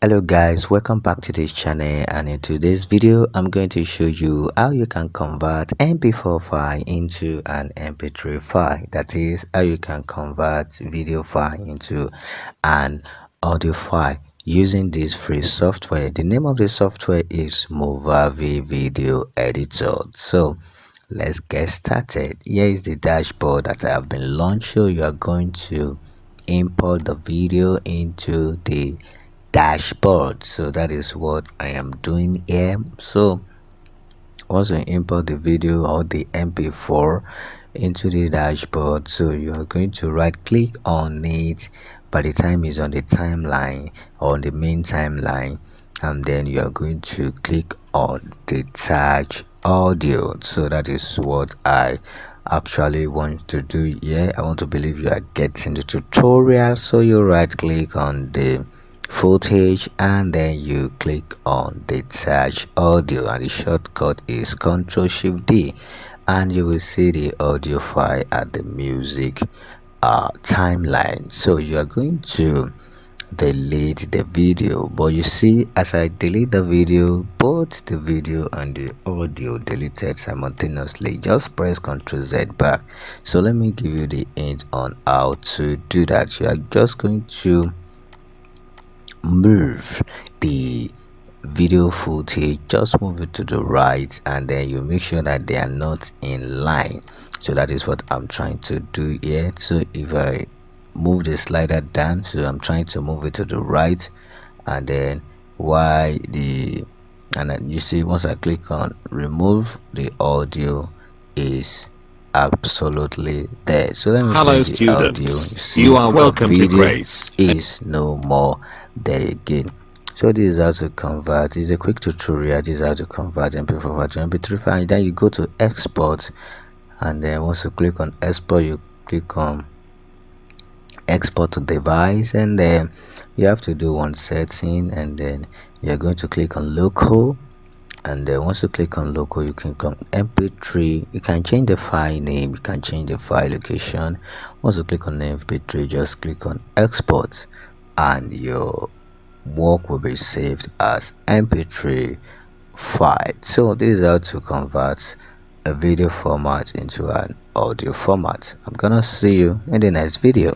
Hello guys, welcome back to this channel, and in today's video I'm going to show you how you can convert mp4 file into an mp3 file. That is how you can convert video file into an audio file using this free software. The name of the software is Movavi Video Editor. So let's get started. Here is the dashboard that I have been launched. So you are going to import the video into the dashboard. So that is what I am doing here. So once you import the video or the mp4 into the dashboard, so you are going to right click on it by the time it's on the timeline or on the main timeline, and then you are going to click on detach audio. So that is what I actually want to do here. I want to believe you are getting the tutorial. So you right click on the footage and then you click on detach audio, and the shortcut is Ctrl+Shift+D, and you will see the audio file at the music timeline. So you are going to delete the video, but you see, as I delete the video, both the video and the audio deleted simultaneously. Just press Ctrl+Z back. So let me give you the hint on how to do that. You are just going to move the video footage, just move it to the right, and then you make sure that they are not in line. So that is what I'm trying to do here. So if I move the slider down, so I'm trying to move it to the right, and then then you see, once I click on remove, the audio is absolutely there. So let me Hello play the audio. You students, see, you are the welcome to video Grace. is no more there again. So this is how to convert. It's a quick tutorial. This is how to convert mp4 file to mp3 file. Then you go to export, and then once you click on export, you click on export to device, and then you have to do one setting, and then you're going to click on local, and then once you click on local, you can click on mp3. You can change the file name, you can change the file location. Once you click on mp3, just click on export, and your work will be saved as mp3 file. So this is how to convert a video format into an audio format. I'm gonna see you in the next video.